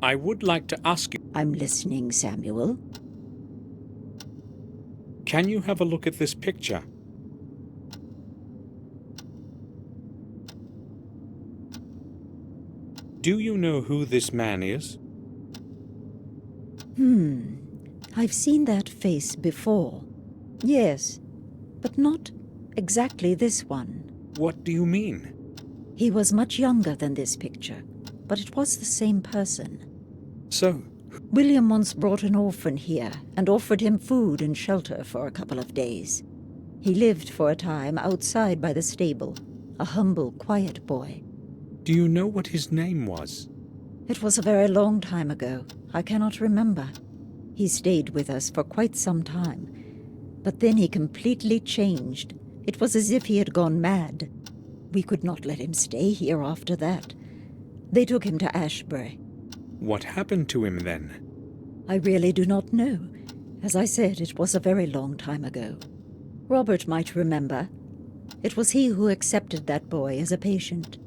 I would like to ask you, I'm listening, Samuel. can you have a look at this picture? Do you know who this man is? I've seen that face before. Yes, but not exactly this one. What do you mean? He was much younger than this picture, but it was the same person. So, William once brought an orphan here and offered him food and shelter for a couple of days. He lived for a time outside by the stable, a humble, quiet boy. do you know what his name was? It was a very long time ago. I cannot remember. He stayed with us for quite some time, but then he completely changed. It was as if he had gone mad. We could not let him stay here after that. They took him to Ashbury. What happened to him then? I really do not know. As I said, it was a very long time ago. Robert might remember. It was he who accepted that boy as a patient.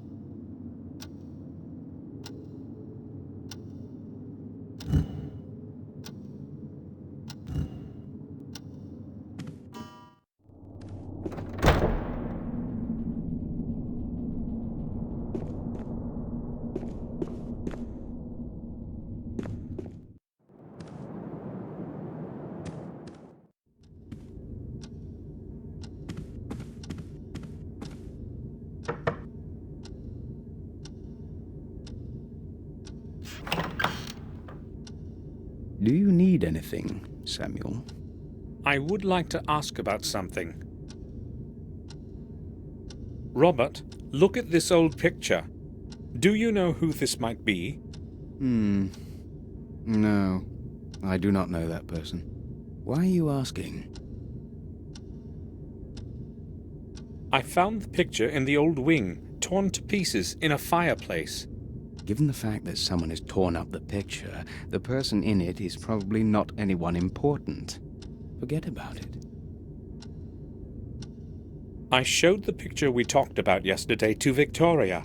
Do you need anything, Samuel? I would like to ask about something. Robert, look at this old picture. Do you know who this might be? No, I do not know that person. Why are you asking? I found the picture in the old wing, torn to pieces in a fireplace. Given the fact that someone has torn up the picture, the person in it is probably not anyone important. Forget about it. I showed the picture we talked about yesterday to Victoria.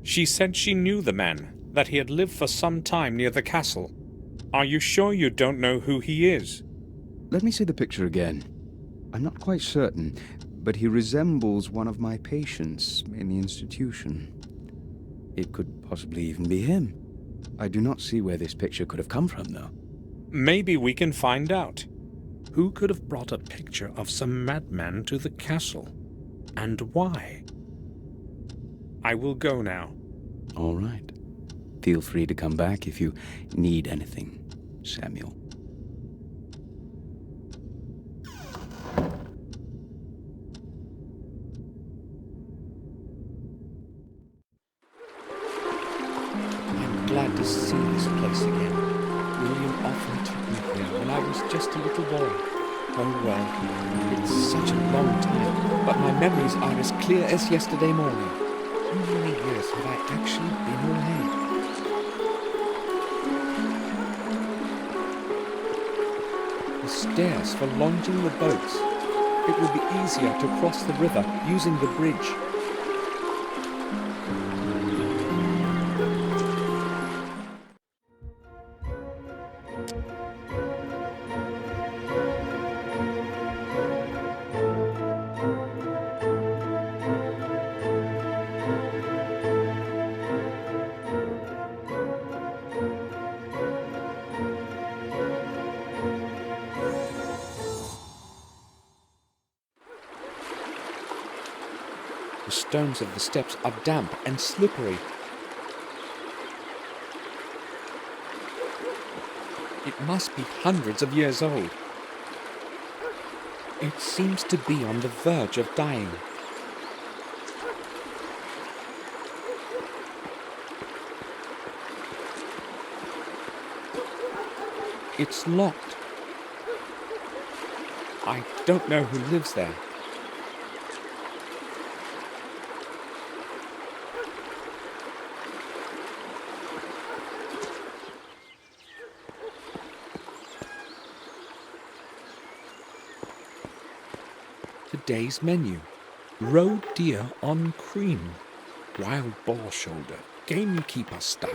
She said she knew the man, that he had lived for some time near the castle. Are you sure you don't know who he is? Let me see the picture again. I'm not quite certain, but he resembles one of my patients in the institution. It could possibly even be him. I do not see where this picture could have come from, though. Maybe we can find out. Who could have brought a picture of some madman to the castle? And why? I will go now. All right. Feel free to come back if you need anything, Samuel. I'm glad to see this place again. William often took me here when I was just a little boy. Oh well, it's such a long time, but my memories are as clear as yesterday morning. How many years have I actually been away? The stairs for launching the boats. It will be easier to cross the river using the bridge. The stones of the steps are damp and slippery. It must be hundreds of years old. It seems to be on the verge of dying. It's locked. I don't know who lives there. Today's menu: roe deer on cream, wild boar shoulder, gamekeeper style.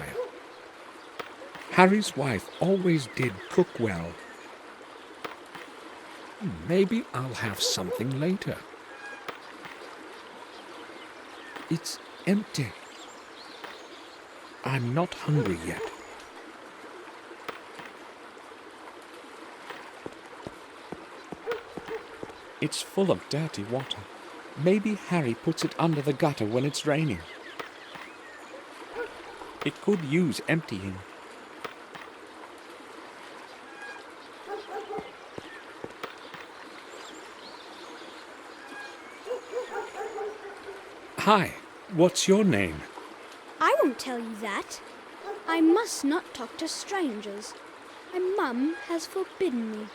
Harry's wife always did cook well. Maybe I'll have something later. It's empty. I'm not hungry yet. It's full of dirty water. Maybe Harry puts it under the gutter when it's raining. It could use emptying. Hi, what's your name? I won't tell you that. I must not talk to strangers. My mum has forbidden me.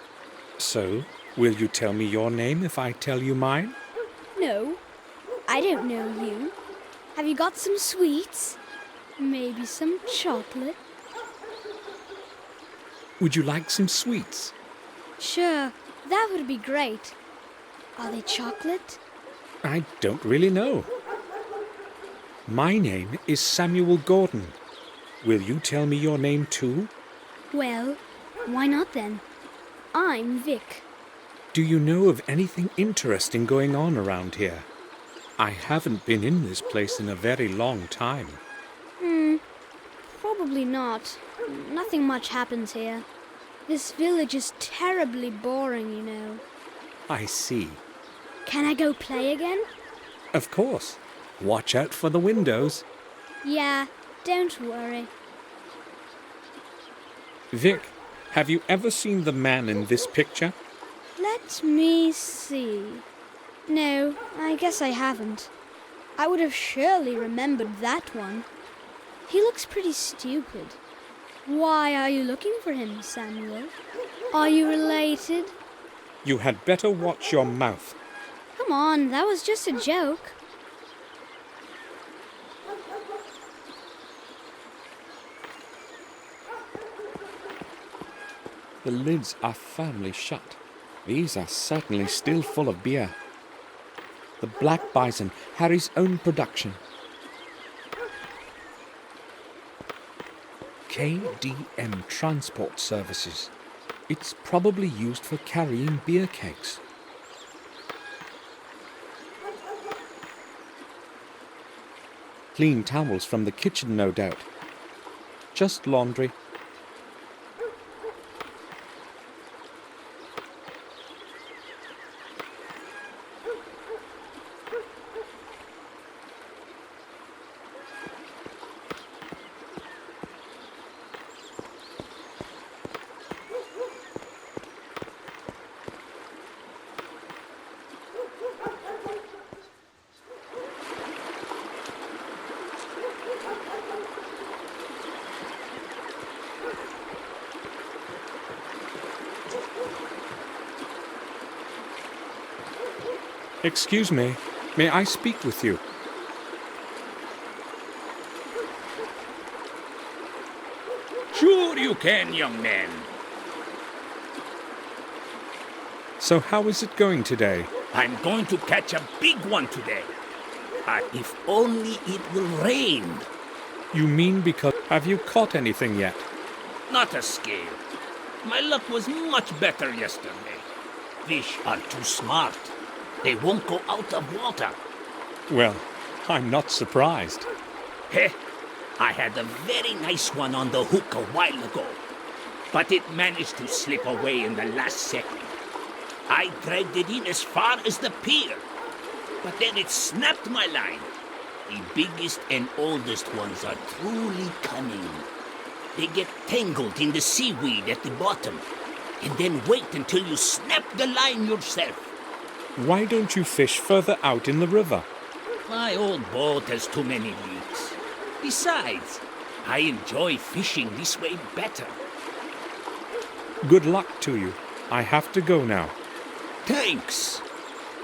So, will you tell me your name if I tell you mine? No, I don't know you. Have you got some sweets? Maybe some chocolate? Would you like some sweets? Sure, that would be great. Are they chocolate? I don't really know. My name is Samuel Gordon. Will you tell me your name too? Well, why not then? I'm Vic. Do you know of anything interesting going on around here? I haven't been in this place in a very long time. Probably not. Nothing much happens here. This village is terribly boring, you know. I see. Can I go play again? Of course. Watch out for the windows. Yeah, don't worry. Vic, have you ever seen the man in this picture? Let me see. No, I guess I haven't. I would have surely remembered that one. He looks pretty stupid. Why are you looking for him, Samuel? Are you related? You had better watch your mouth. Come on, that was just a joke. The lids are firmly shut. These are certainly still full of beer. The Black Bison, Harry's own production. KDM Transport Services. It's probably used for carrying beer kegs. Clean towels from the kitchen, no doubt. Just laundry. Excuse me, may I speak with you? Sure you can, young man. So how is it going today? I'm going to catch a big one today. If only it will rain. You mean because... Have you caught anything yet? Not a scale. My luck was much better yesterday. Fish are too smart. They won't go out of water. Well, I'm not surprised. Heh, I had a very nice one on the hook a while ago, but it managed to slip away in the last second. I dragged it in as far as the pier, but then it snapped my line. The biggest and oldest ones are truly cunning. They get tangled in the seaweed at the bottom, and then wait until you snap the line yourself. Why don't you fish further out in the river? My old boat has too many leaks. Besides, I enjoy fishing this way better. Good luck to you. I have to go now. Thanks.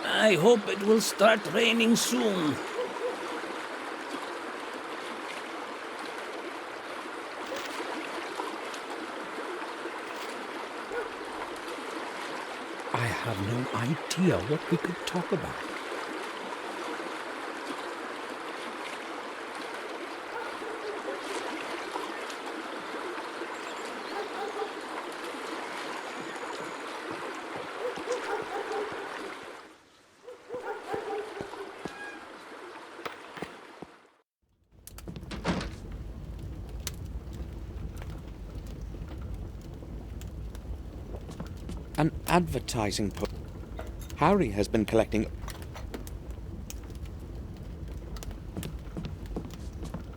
I hope it will start raining soon. I have no idea what we could talk about. An advertising Harry has been collecting...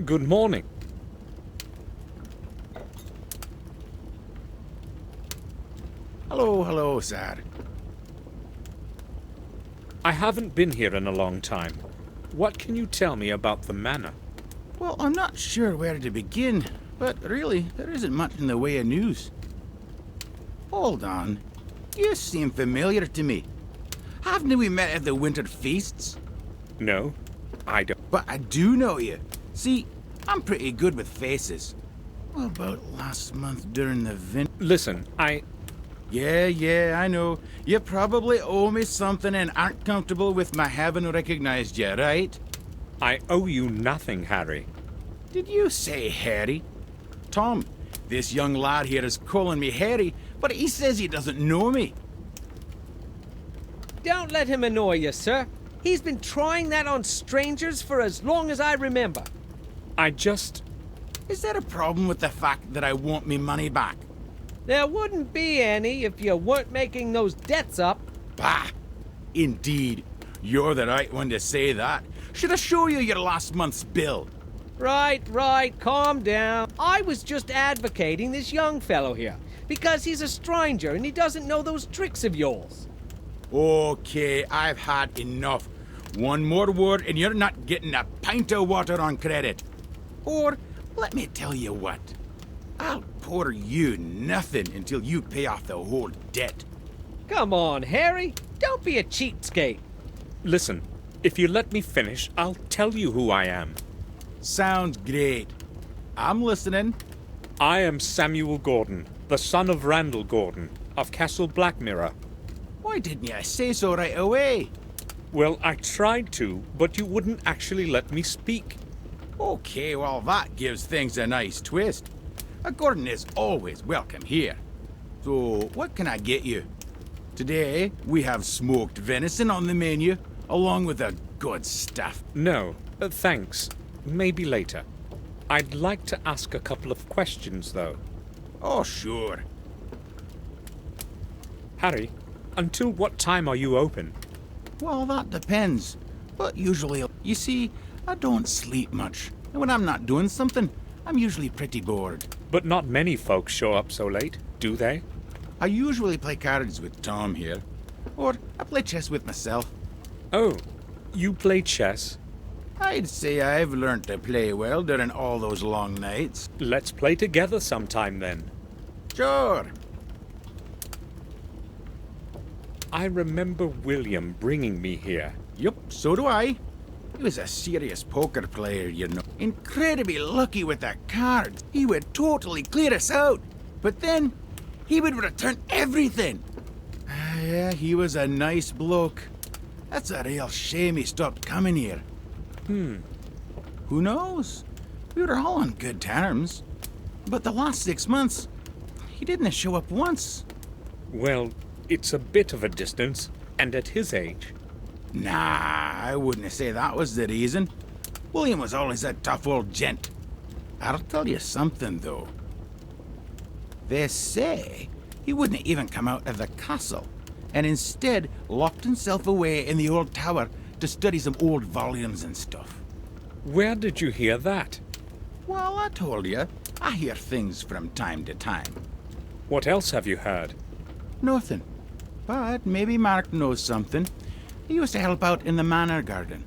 Good morning. Hello, hello, sir. I haven't been here in a long time. What can you tell me about the manor? Well, I'm not sure where to begin, but really, there isn't much in the way of news. Hold on. You seem familiar to me. Haven't we met at the winter feasts? No, I don't. But I do know you. See, I'm pretty good with faces. What about last month during the Listen, Yeah, I know. You probably owe me something and aren't comfortable with my having recognized you, right? I owe you nothing, Harry. Did you say Harry? Tom, this young lad here is calling me Harry, but he says he doesn't know me. Don't let him annoy you, sir. He's been trying that on strangers for as long as I remember. Is there a problem with the fact that I want me money back? There wouldn't be any if you weren't making those debts up. Bah! Indeed. You're the right one to say that. Should I show you your last month's bill? Right, calm down. I was just advocating this young fellow here, because he's a stranger and he doesn't know those tricks of yours. Okay, I've had enough. One more word and you're not getting a pint of water on credit. Or, let me tell you what. I'll pour you nothing until you pay off the whole debt. Come on, Harry. Don't be a cheapskate. Listen, if you let me finish, I'll tell you who I am. Sounds great. I'm listening. I am Samuel Gordon, the son of Randall Gordon, of Castle Black Mirror. Why didn't you say so right away? Well, I tried to, but you wouldn't actually let me speak. Okay, well, that gives things a nice twist. A Gordon is always welcome here. So, what can I get you? Today, we have smoked venison on the menu, along with the good stuff. No, thanks. Maybe later. I'd like to ask a couple of questions, though. Oh, sure. Harry, until what time are you open? Well, that depends. But usually, you see, I don't sleep much. And when I'm not doing something, I'm usually pretty bored. But not many folks show up so late, do they? I usually play cards with Tom here. Or I play chess with myself. Oh, you play chess? I'd say I've learned to play well during all those long nights. Let's play together sometime then. Sure. I remember William bringing me here. Yup, so do I. He was a serious poker player, you know. Incredibly lucky with the cards. He would totally clear us out. But then, he would return everything. Yeah, he was a nice bloke. That's a real shame he stopped coming here. Who knows? We were all on good terms. But the last 6 months, he didn't show up once. Well, it's a bit of a distance, and at his age. Nah, I wouldn't say that was the reason. William was always a tough old gent. I'll tell you something, though. They say he wouldn't even come out of the castle, and instead locked himself away in the old tower to study some old volumes and stuff. Where did you hear that? Well, I told you, I hear things from time to time. What else have you heard? Nothing. But maybe Mark knows something. He used to help out in the manor garden.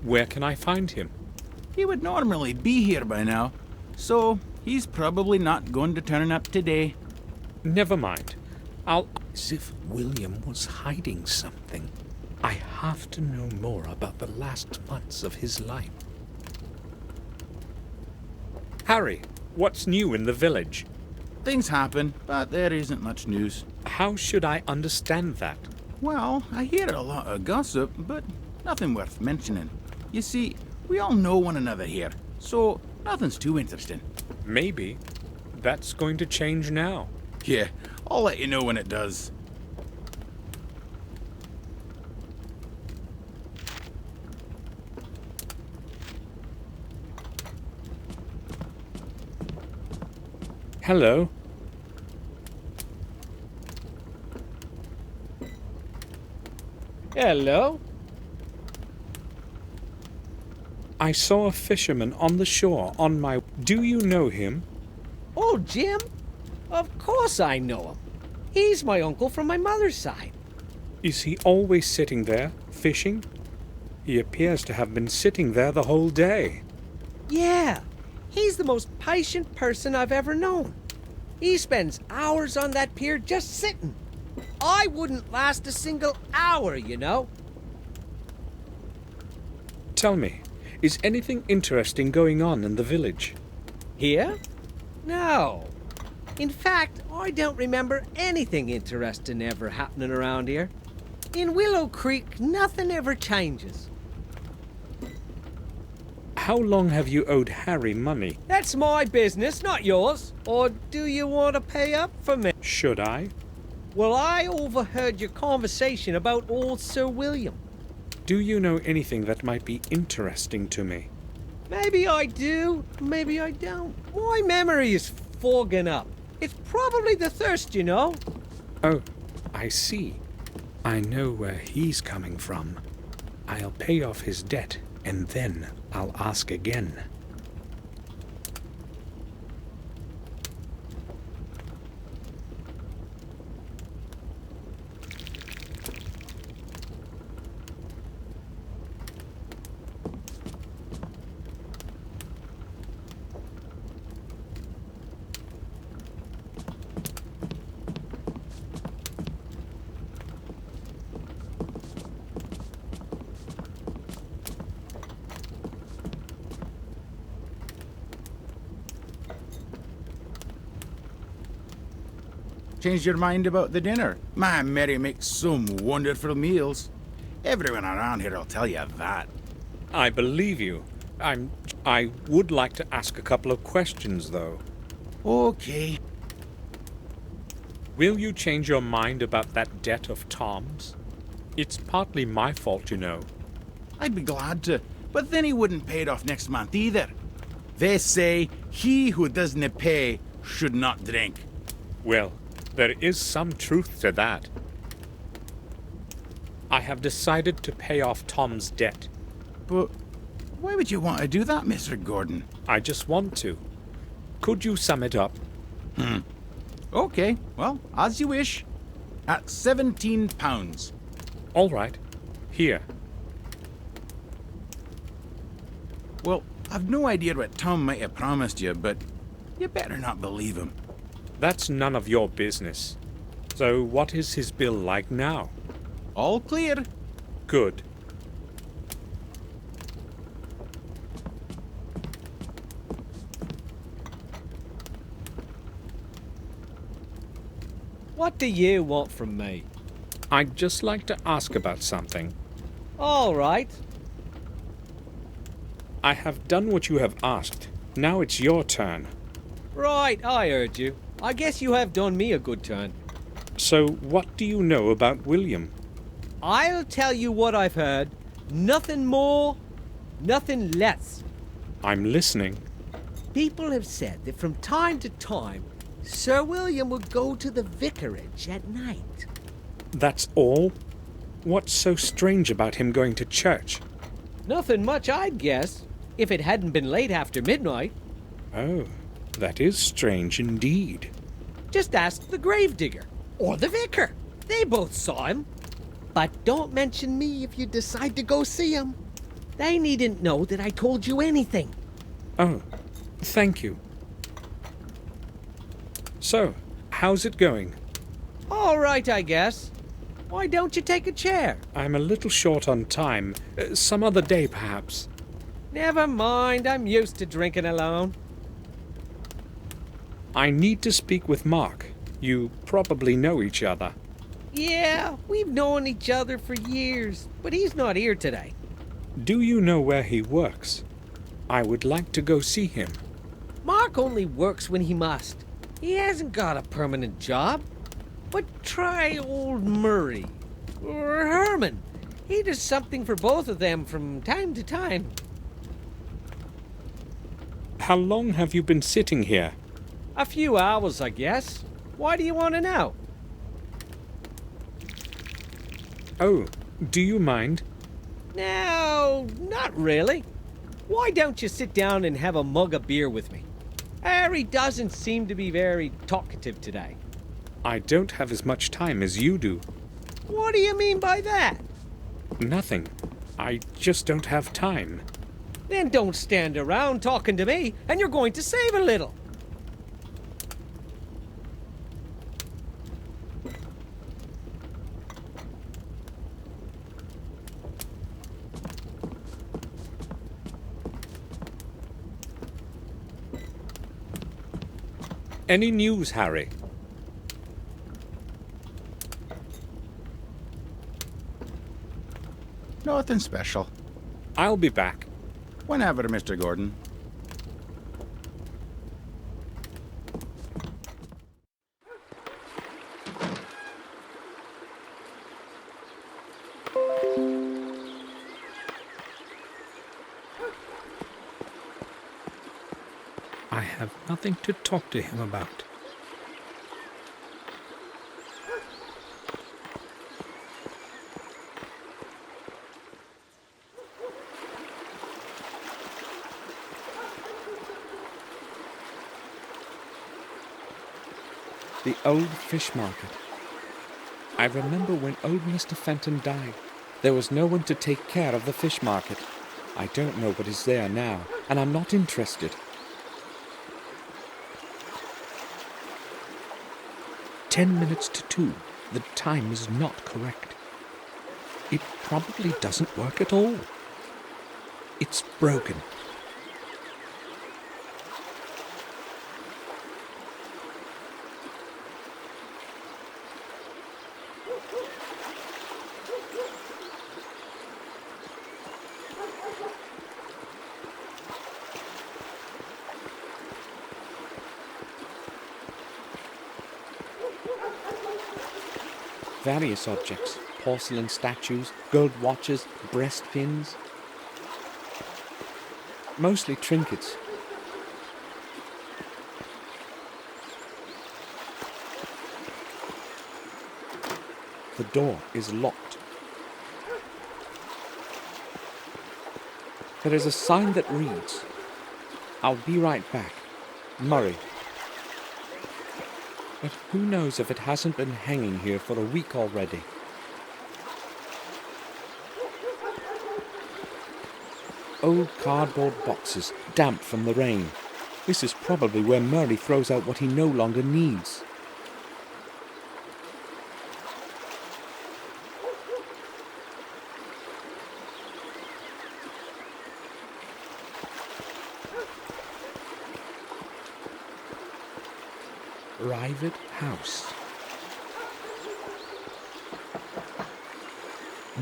Where can I find him? He would normally be here by now, so he's probably not going to turn up today. Never mind. As if William was hiding something. I have to know more about the last months of his life. Harry, what's new in the village? Things happen, but there isn't much news. How should I understand that? Well, I hear a lot of gossip, but nothing worth mentioning. You see, we all know one another here, so nothing's too interesting. Maybe. That's going to change now. Yeah, I'll let you know when it does. Hello. Hello. I saw a fisherman on the shore on my... Do you know him? Oh, Jim? Of course I know him. He's my uncle from my mother's side. Is he always sitting there, fishing? He appears to have been sitting there the whole day. Yeah, he's the most patient person I've ever known. He spends hours on that pier just sitting. I wouldn't last a single hour, you know. Tell me, is anything interesting going on in the village? Here? No. In fact, I don't remember anything interesting ever happening around here. In Willow Creek, nothing ever changes. How long have you owed Harry money? That's my business, not yours. Or do you want to pay up for me? Should I? Well, I overheard your conversation about old Sir William. Do you know anything that might be interesting to me? Maybe I do, maybe I don't. My memory is fogging up. It's probably the thirst, you know. Oh, I see. I know where he's coming from. I'll pay off his debt, and then I'll ask again. Changed your mind about the dinner? My Mary makes some wonderful meals. Everyone around here will tell you that. I believe you. I would like to ask a couple of questions, though. Okay. Will you change your mind about that debt of Tom's? It's partly my fault, you know. I'd be glad to, but then he wouldn't pay it off next month either. They say he who doesn't pay should not drink. Well, there is some truth to that. I have decided to pay off Tom's debt. But why would you want to do that, Mr. Gordon? I just want to. Could you sum it up? Okay, well, as you wish. At £17. All right. Here. Well, I've no idea what Tom might have promised you, but you better not believe him. That's none of your business. So what is his bill like now? All clear. Good. What do you want from me? I'd just like to ask about something. All right. I have done what you have asked. Now it's your turn. Right, I heard you. I guess you have done me a good turn. So what do you know about William? I'll tell you what I've heard. Nothing more, nothing less. I'm listening. People have said that from time to time, Sir William would go to the vicarage at night. That's all? What's so strange about him going to church? Nothing much, I'd guess, if it hadn't been late after midnight. Oh, that is strange indeed. Just ask the gravedigger or the vicar. They both saw him. But don't mention me if you decide to go see him. They needn't know that I told you anything. Oh, thank you. So, how's it going? All right, I guess. Why don't you take a chair? I'm a little short on time. Some other day, perhaps. Never mind, I'm used to drinking alone. I need to speak with Mark. You probably know each other. Yeah, we've known each other for years, but he's not here today. Do you know where he works? I would like to go see him. Mark only works when he must. He hasn't got a permanent job. But try old Murray. Or Herman. He does something for both of them from time to time. How long have you been sitting here? A few hours, I guess. Why do you want to know? Oh, Do you mind? No, not really. Why don't you sit down and have a mug of beer with me? Harry doesn't seem to be very talkative today. I don't have as much time as you do. What do you mean by that? Nothing. I just don't have time. Then don't stand around talking to me, and you're going to save a little. Any news, Harry? Nothing special. I'll be back. Whenever, Mr. Gordon. I have nothing to talk to him about. The old fish market. I remember when old Mr. Fenton died, there was no one to take care of the fish market. I don't know what is there now, and I'm not interested. 10 minutes to 2. The time is not correct. It probably doesn't work at all. It's broken. Various objects, porcelain statues, gold watches, breast pins. Mostly trinkets. The door is locked. There is a sign that reads, "I'll be right back, Murray." But who knows if it hasn't been hanging here for a week already. Old cardboard boxes, damp from the rain. This is probably where Murray throws out what he no longer needs. Private house.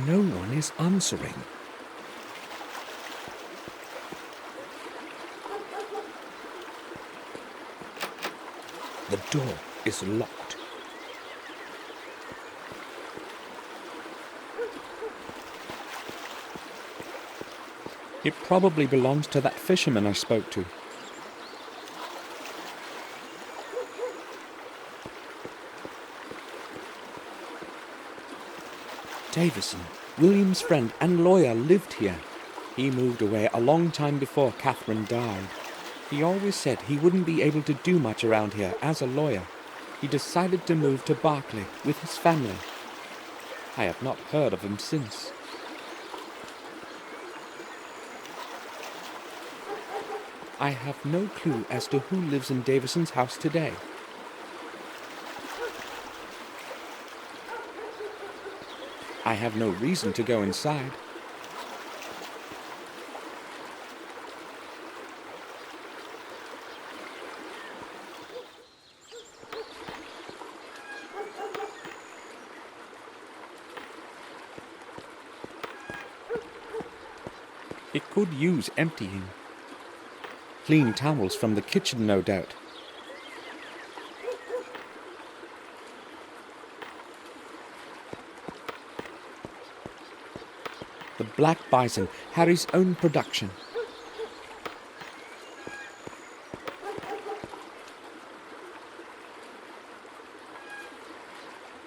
No one is answering. The door is locked. It probably belongs to that fisherman I spoke to. Davison, William's friend and lawyer, lived here. He moved away a long time before Catherine died. He always said he wouldn't be able to do much around here as a lawyer. He decided to move to Berkeley with his family. I have not heard of him since. I have no clue as to who lives in Davison's house today. I have no reason to go inside. It could use emptying. Clean towels from the kitchen, no doubt. The Black Bison, Harry's own production.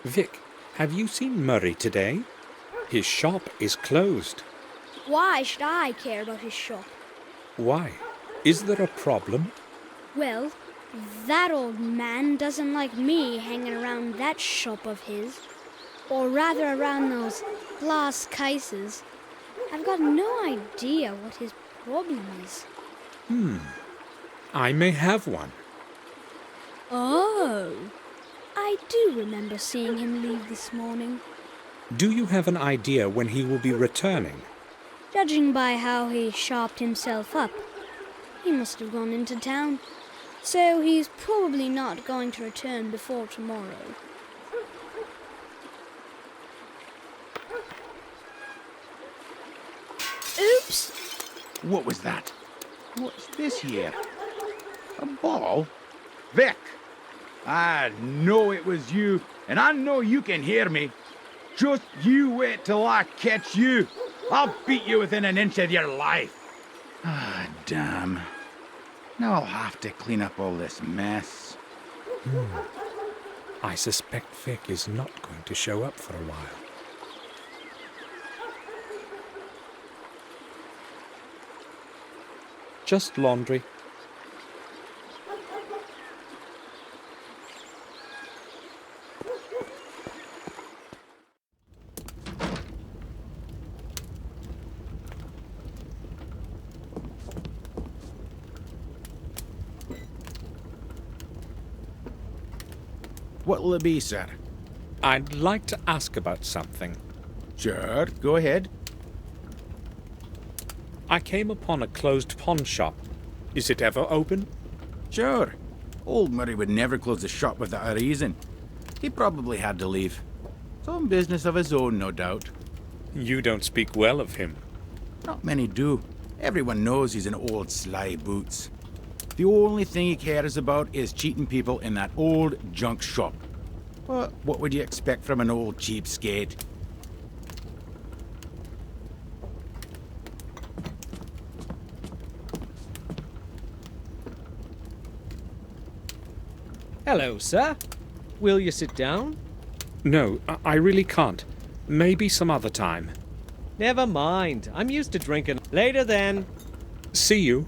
Vic, have you seen Murray today? His shop is closed. Why should I care about his shop? Why? Is there a problem? Well, that old man doesn't like me hanging around that shop of his. Or rather around those glass cases. I've got no idea what his problem is. I may have one. Oh, I do remember seeing him leave this morning. Do you have an idea when he will be returning? Judging by how he sharpened himself up, he must have gone into town. So he's probably not going to return before tomorrow. Oops! What was that? What's this here? A ball? Vic! I know it was you, and I know you can hear me. Just you wait till I catch you. I'll beat you within an inch of your life. Ah, damn. Now I'll have to clean up all this mess. I suspect Vic is not going to show up for a while. Just laundry. What'll it be, sir? I'd like to ask about something. Sure, go ahead. I came upon a closed pawn shop. Is it ever open? Sure. Old Murray would never close the shop without a reason. He probably had to leave. Some business of his own, no doubt. You don't speak well of him. Not many do. Everyone knows he's an old sly boots. The only thing he cares about is cheating people in that old junk shop. But what would you expect from an old cheapskate? Hello, sir. Will you sit down? No, I really can't. Maybe some other time. Never mind. I'm used to drinking. Later then. See you.